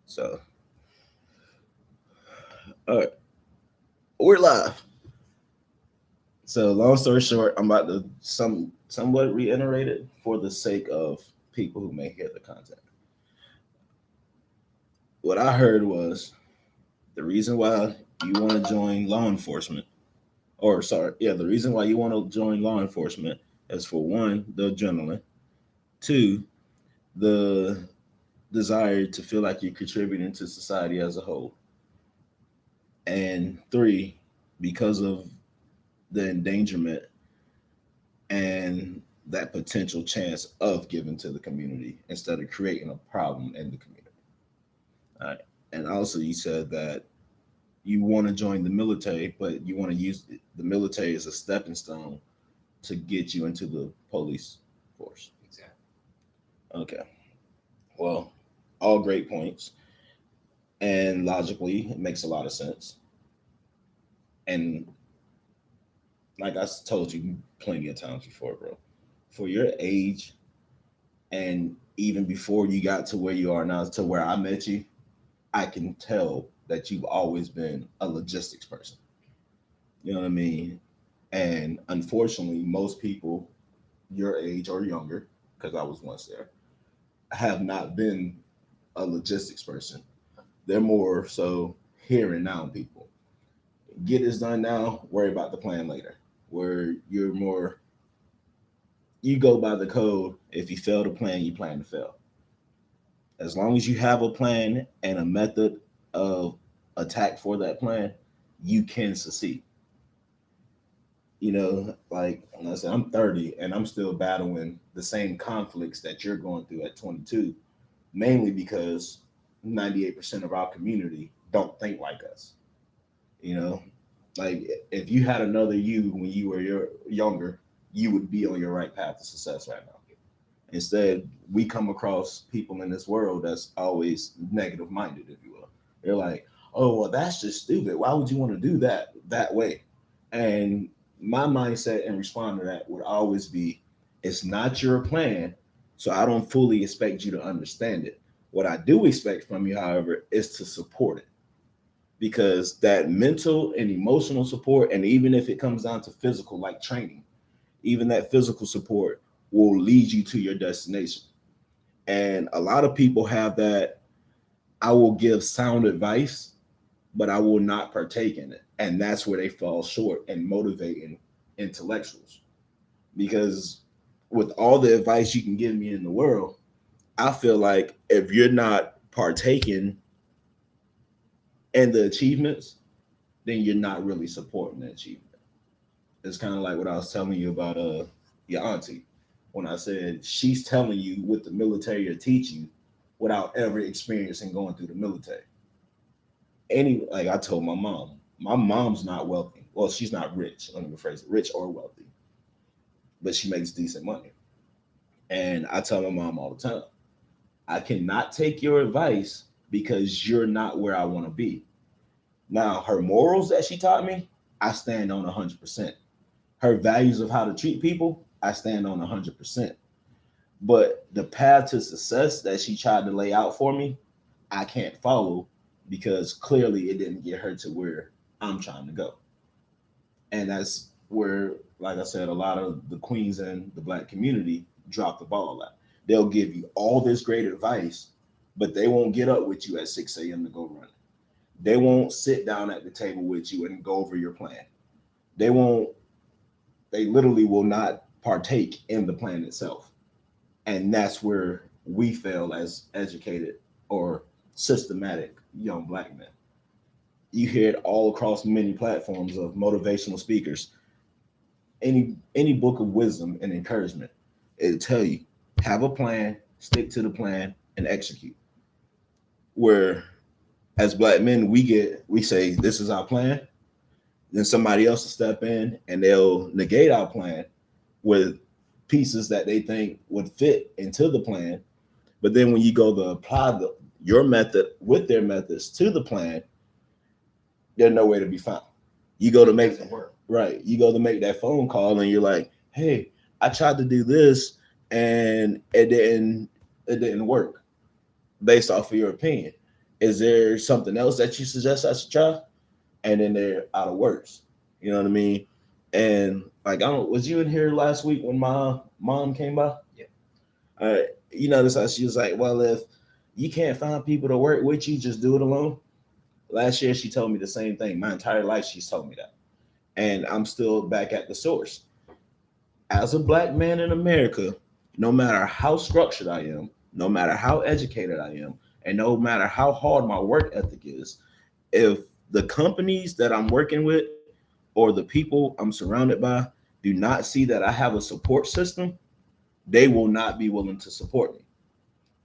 So, all right, we're live. So, long story short, I'm about to somewhat reiterate it for the sake of people who may hear the content. What I heard was the reason why you want to join law enforcement, or sorry, yeah, the reason why you want to join law enforcement is for one, the adrenaline, two, the desire to feel like you're contributing to society as a whole, and three, because of the endangerment and that potential chance of giving to the community instead of creating a problem in the community. All right. And also, you said that you want to join the military, but you want to use the military as a stepping stone to get you into the police force. Exactly. Okay. Well, all great points. And logically, it makes a lot of sense. And like I told you plenty of times before, bro, for your age and even before you got to where you are now, to where I met you, I can tell that you've always been a logistics person. You know what I mean? And unfortunately, most people your age or younger, because I was once there, have not been a logistics person. They're more so here and now people. Get this done now, worry about the plan later. Where you're more, you go by the code. If you fail to plan, you plan to fail. As long as you have a plan and a method of attack for that plan, you can succeed. Like I said, I'm 30 and I'm still battling the same conflicts that you're going through at 22, mainly because 98% of our community don't think like us. You know, like if you had another you when you were younger, you would be on your right path to success right now. Instead, we come across people in this world that's always negative minded, if you will. They're like, oh, well, that's just stupid. Why would you want to do that way? And my mindset and respond to that would always be, it's not your plan, so I don't fully expect you to understand it. What I do expect from you, however, is to support it, because that mental and emotional support, and even if it comes down to physical, like training, even that physical support will lead you to your destination. And a lot of people have that, I will give sound advice, but I will not partake in it. And that's where they fall short in motivating intellectuals. Because with all the advice you can give me in the world, I feel like if you're not partaking in the achievements, then you're not really supporting the achievement. It's kind of like what I was telling you about your auntie, when I said she's telling you what the military will teach you without ever experiencing going through the military. Like I told my mom's not wealthy. Well, she's not rich. Let me rephrase it: rich or wealthy, but she makes decent money. And I tell my mom all the time, I cannot take your advice because you're not where I want to be. Now, her morals that she taught me, I stand on 100%. Her values of how to treat people, I stand on 100%. But the path to success that she tried to lay out for me, I can't follow because clearly it didn't get her to where I'm trying to go. And that's where, like I said, a lot of the queens in the black community drop the ball at. They'll give you all this great advice, but they won't get up with you at 6 a.m. to go run. They won't sit down at the table with you and go over your plan. They won't, they literally will not partake in the plan itself. And that's where we fail as educated or systematic young black men. You hear it all across many platforms of motivational speakers. Any book of wisdom and encouragement, it'll tell you, have a plan, stick to the plan, and execute. Where as black men, we say this is our plan, then somebody else will step in and they'll negate our plan with pieces that they think would fit into the plan. But then when you go to apply your method with their methods to the plan, they're nowhere to be found. You go to make right. You go to make that phone call and you're like, "Hey, I tried to do this and it didn't work," based off of your opinion. Is there something else that you suggest I should try? And then they're out of words. You know what I mean? And like, I don't, was you in here last week when my mom came by? Yeah. You notice how she was like, well, if you can't find people to work with you, just do it alone. Last year, she told me the same thing. My entire life, she's told me that. And I'm still back at the source. As a black man in America, no matter how structured I am, no matter how educated I am, and no matter how hard my work ethic is, if the companies that I'm working with or the people I'm surrounded by do not see that I have a support system, they will not be willing to support me,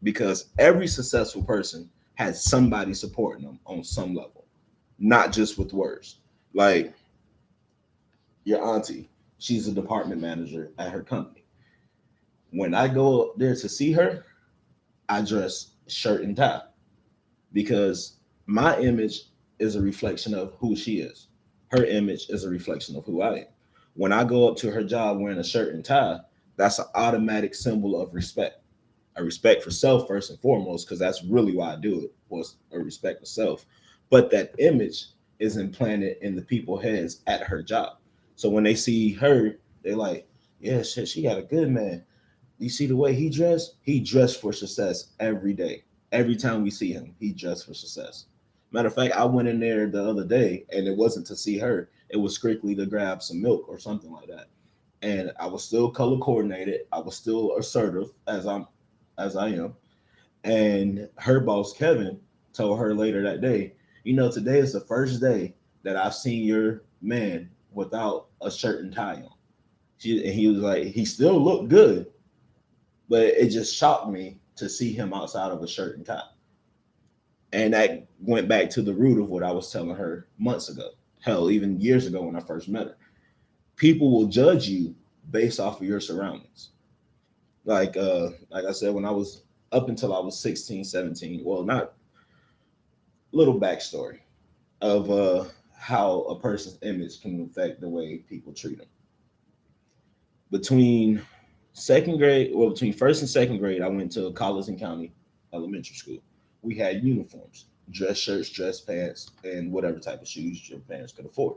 because every successful person has somebody supporting them on some level, not just with words. Like your auntie, she's a department manager at her company. When I go up there to see her, I dress shirt and tie because my image is a reflection of who she is. Her image is a reflection of who I am. When I go up to her job wearing a shirt and tie, that's an automatic symbol of respect. A respect for self first and foremost, because that's really why I do it, was a respect for self. But that image is implanted in the people heads at her job. So when they see her, they're like, yeah, shit, she got a good man. You see the way he dressed? He dressed for success every day. Every time we see him, he dressed for success. Matter of fact, I went in there the other day and it wasn't to see her. It was strictly to grab some milk or something like that. And I was still color coordinated. I was still assertive as I am. And her boss, Kevin, told her later that day, you know, today is the first day that I've seen your man without a shirt and tie on. And he was like, he still looked good, but it just shocked me to see him outside of a shirt and tie. And that went back to the root of what I was telling her months ago. Hell, even years ago when I first met her. People will judge you based off of your surroundings. Like I said, when I was up until I was 16, 17, well, not little backstory of how a person's image can affect the way people treat them. Between between first and second grade, I went to Collison County Elementary School. We had uniforms, dress shirts, dress pants, and whatever type of shoes your parents could afford.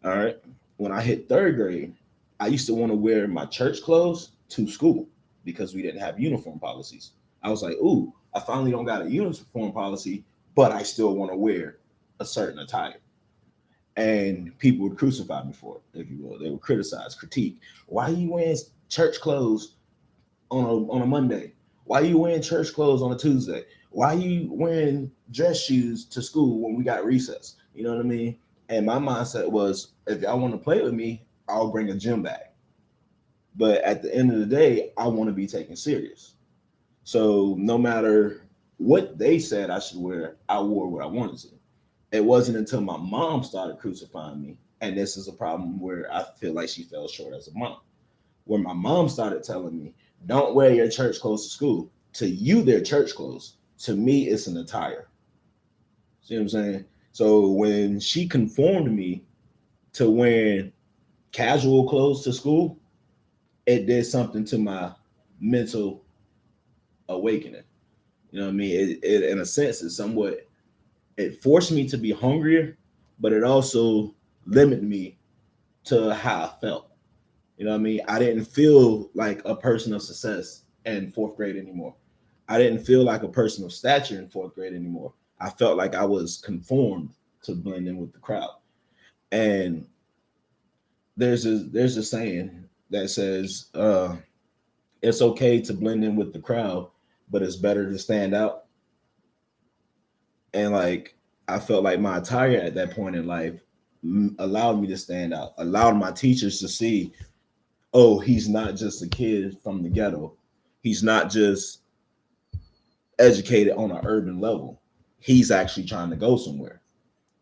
All right. When I hit third grade, I used to want to wear my church clothes to school because we didn't have uniform policies. I was like, ooh, I finally don't got a uniform policy, but I still want to wear a certain attire. And people would crucify me for it, if you will. They would criticize, critique. Why are you wearing church clothes on a Monday? Why are you wearing church clothes on a Tuesday? Why are you wearing dress shoes to school when we got recess? You know what I mean? And my mindset was, if y'all want to play with me, I'll bring a gym bag. But at the end of the day, I want to be taken serious. So no matter what they said I should wear, I wore what I wanted to. It wasn't until my mom started crucifying me, and this is a problem where I feel like she fell short as a mom. When my mom started telling me, don't wear your church clothes to school. To you, they're church clothes. To me, it's an attire. See what I'm saying? So when she conformed me to wearing casual clothes to school, it did something to my mental awakening. You know what I mean? It in a sense, it somewhat, it forced me to be hungrier, but it also limited me to how I felt. You know what I mean? I didn't feel like a person of success in fourth grade anymore. I didn't feel like a person of stature in fourth grade anymore. I felt like I was conformed to blend in with the crowd. And there's a saying that says it's okay to blend in with the crowd, but it's better to stand out. And like I felt like my attire at that point in life allowed me to stand out, allowed my teachers to see, oh, he's not just a kid from the ghetto. He's not just educated on an urban level. He's actually trying to go somewhere.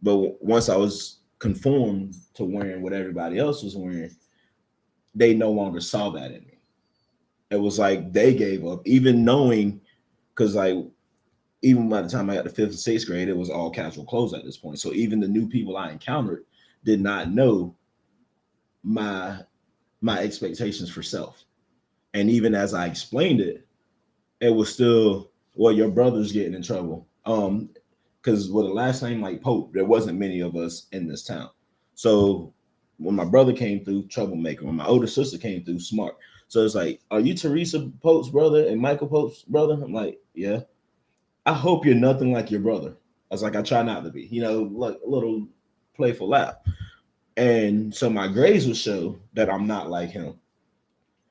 But once I was conformed to wearing what everybody else was wearing, they no longer saw that in me. It was like they gave up, even knowing, because like even by the time I got to fifth and sixth grade, it was all casual clothes at this point. So even the new people I encountered did not know my my expectations for self. And even as I explained it, it was still, well, your brother's getting in trouble. Because with a last name like Pope, there wasn't many of us in this town. So when my brother came through, troublemaker. When my older sister came through, smart. So it's like, are you Teresa Pope's brother and Michael Pope's brother? I'm like, yeah. I hope you're nothing like your brother. I was like, I try not to be, like a little playful laugh. And so my grades would show that I'm not like him.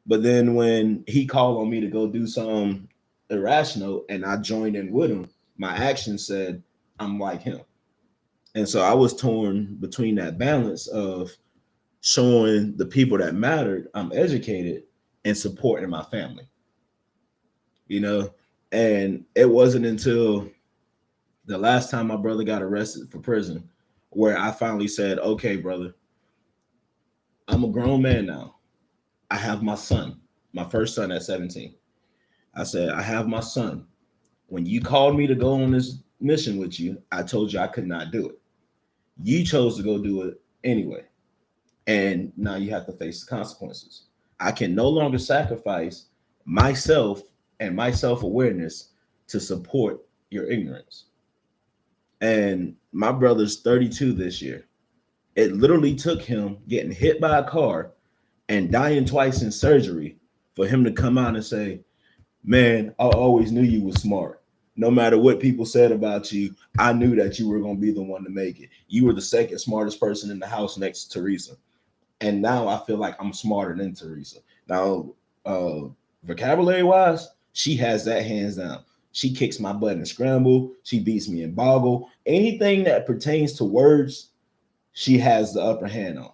But then when he called on me to go do something irrational and I joined in with him, my actions said I'm like him. And so I was torn between that balance of showing the people that mattered I'm educated and supporting my family, you know? And it wasn't until the last time my brother got arrested for prison where I finally said, okay, brother, I'm a grown man now. I have my son, my first son at 17. I said, I have my son. When you called me to go on this mission with you, I told you I could not do it. You chose to go do it anyway. And now you have to face the consequences. I can no longer sacrifice myself and my self awareness to support your ignorance. And my brother's 32 this year. It literally took him getting hit by a car and dying twice in surgery for him to come out and say, man, I always knew you were smart. No matter what people said about you, I knew that you were going to be the one to make it. You were the second smartest person in the house next to Teresa. And now I feel like I'm smarter than Teresa. Now, vocabulary wise, she has that hands down. She kicks my butt in scramble. She beats me in boggle. Anything that pertains to words, she has the upper hand on.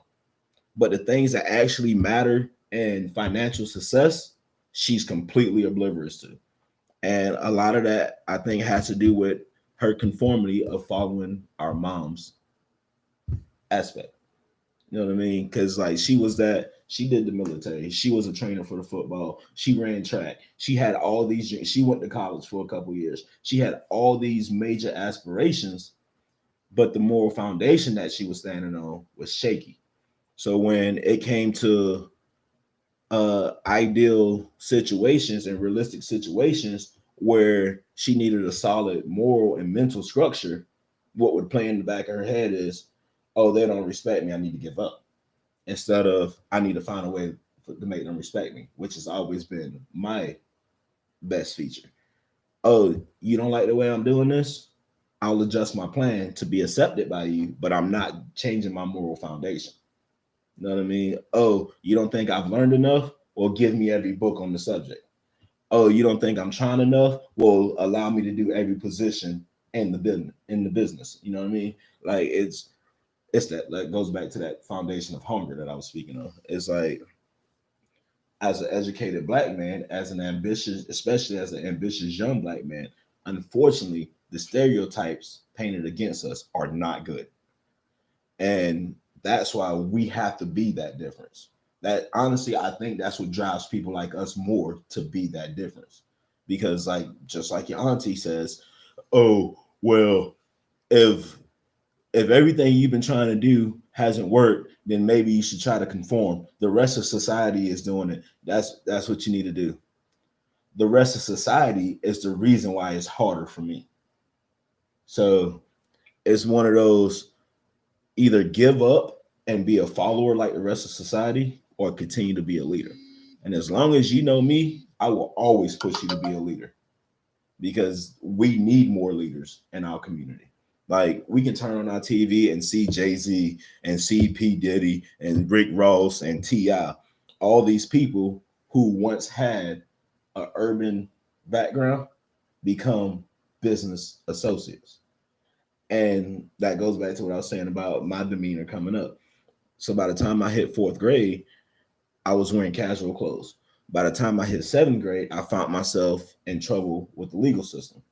But the things that actually matter in financial success, she's completely oblivious to. And a lot of that, I think, has to do with her conformity of following our mom's aspect. You know what I mean? Because like she did the military. She was a trainer for the football. She ran track. She had all these. She went to college for a couple years. She had all these major aspirations, but the moral foundation that she was standing on was shaky. So when it came to ideal situations and realistic situations where she needed a solid moral and mental structure, what would play in the back of her head is, oh, they don't respect me, I need to give up. Instead of I need to find a way to make them respect me, which has always been my best feature. Oh, you don't like the way I'm doing this? I'll adjust my plan to be accepted by you, but I'm not changing my moral foundation. You know what I mean? Oh, you don't think I've learned enough? Well, give me every book on the subject. Oh, you don't think I'm trying enough? Well, allow me to do every position in the business. You know what I mean? Like it's that goes back to that foundation of hunger that I was speaking of. It's like as an educated black man, as an ambitious, especially as an ambitious young black man, unfortunately, the stereotypes painted against us are not good. And that's why we have to be that difference. That honestly, I think that's what drives people like us more to be that difference. Because like just like your auntie says, oh, well, if everything you've been trying to do hasn't worked, then maybe you should try to conform. The rest of society is doing it. That's what you need to do. The rest of society is the reason why it's harder for me. So it's one of those either give up and be a follower like the rest of society or continue to be a leader. And as long as you know me, I will always push you to be a leader because we need more leaders in our community. Like we can turn on our TV and see Jay-Z and see P. Diddy and Rick Ross and T.I., all these people who once had an urban background become business associates. And that goes back to what I was saying about my demeanor coming up. So by the time I hit fourth grade, I was wearing casual clothes. By the time I hit seventh grade, I found myself in trouble with the legal system,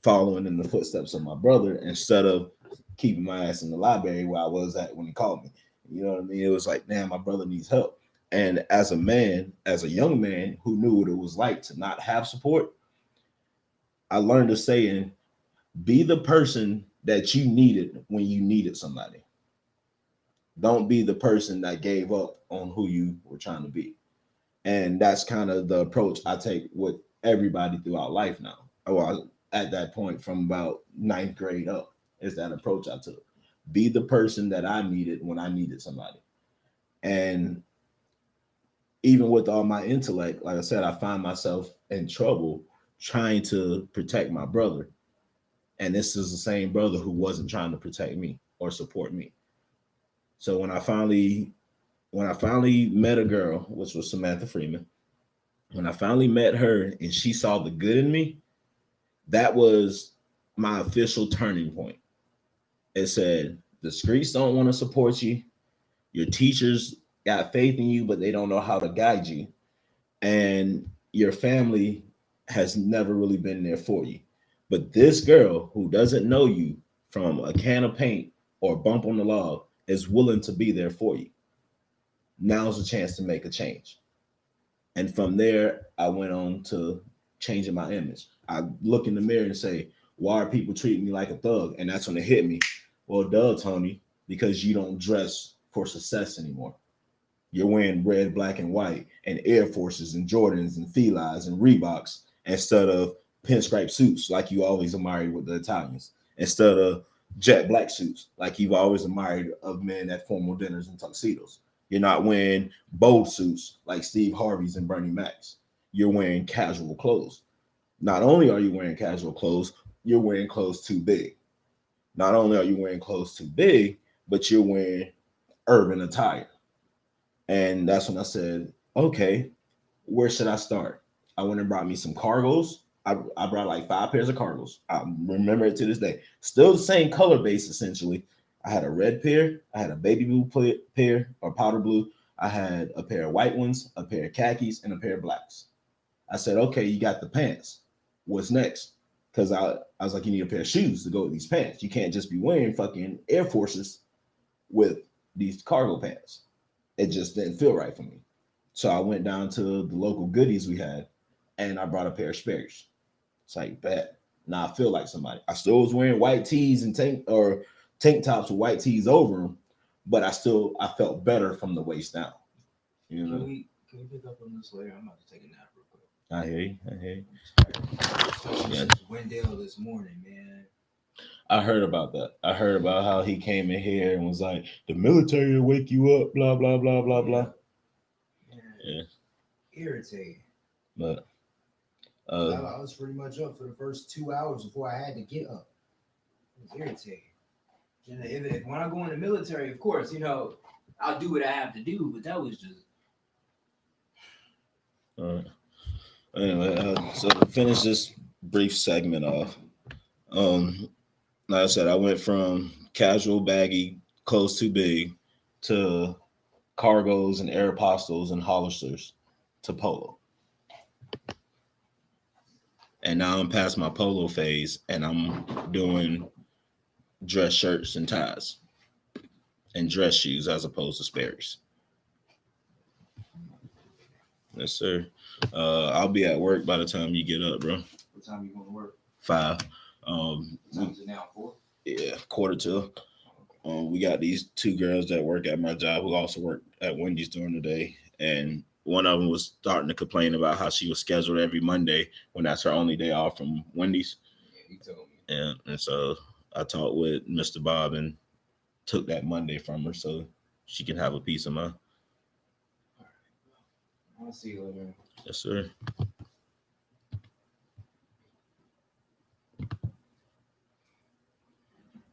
following in the footsteps of my brother instead of keeping my ass in the library where I was at when he called me. You know what I mean? It was like, damn, my brother needs help. And as a man, as a young man who knew what it was like to not have support, I learned a saying, be the person that you needed when you needed somebody. Don't be the person that gave up on who you were trying to be. And that's kind of the approach I take with everybody throughout life now. Well, at that point from about ninth grade up. Is that approach I took. Be the person that I needed when I needed somebody. And even with all my intellect, like I said, I find myself in trouble trying to protect my brother. And this is the same brother who wasn't trying to protect me or support me. So when I finally met a girl, which was Samantha Freeman, when I finally met her and she saw the good in me, that was my official turning point. It said, the streets don't want to support you. Your teachers got faith in you, but they don't know how to guide you. And your family has never really been there for you. But this girl who doesn't know you from a can of paint or a bump on the log is willing to be there for you. Now's a chance to make a change. And from there, I went on to changing my image. I look in the mirror and say, why are people treating me like a thug? And that's when it hit me. Well, duh, Tony, because you don't dress for success anymore. You're wearing red, black, and white, and Air Forces, and Jordans, and Filas, and Reeboks, instead of pinstripe suits like you always admired with the Italians, instead of jet black suits like you've always admired of men at formal dinners and tuxedos. You're not wearing bold suits like Steve Harvey's and Bernie Mac's. You're wearing casual clothes. Not only are you wearing casual clothes, you're wearing clothes too big. Not only are you wearing clothes too big, but you're wearing urban attire. And that's when I said, okay, where should I start? I went and brought me some cargos. I brought like 5 pairs of cargos. I remember it to this day. Still the same color base, essentially. I had a red pair, I had a baby blue pair or powder blue. I had a pair of white ones, a pair of khakis, and a pair of blacks. I said, okay, you got the pants. What's next? Because I was like, you need a pair of shoes to go with these pants. You can't just be wearing fucking Air Forces with these cargo pants. It just didn't feel right for me. So I went down to the local goodies we had and I brought a pair of Sperry's. It's like, bet. Now I feel like somebody. I still was wearing white tees and tank tops with white tees over them, but I felt better from the waist down. You know. Can we pick up on this later? I'm about to take a nap real quick. I hear you. I hear you. Yeah. Wendell this morning, man. I heard about that. I heard about how he came in here and was like, the military will wake you up, blah, blah, blah, blah, blah. Yeah. Irritating. But I was pretty much up for the first 2 hours before I had to get up. It was irritating. When I go in the military, of course, I'll do what I have to do, but that was just. Anyway, so to finish this brief segment off, like I said, I went from casual, baggy, clothes too big, to cargos and Aeropostales and Hollisters to polo. And now I'm past my polo phase and I'm doing dress shirts and ties and dress shoes as opposed to Sperry's. Yes, sir. I'll be at work by the time you get up, bro. What time you going to work? 5. What time is it now? 4? Yeah, 4:45. We got these 2 girls that work at my job who also work at Wendy's during the day, and one of them was starting to complain about how she was scheduled every Monday when that's her only day off from Wendy's. Yeah, he told me. And so I talked with Mr. Bob and took that Monday from her so she can have a peace of mind. All right. I'll see you later. Yes, sir.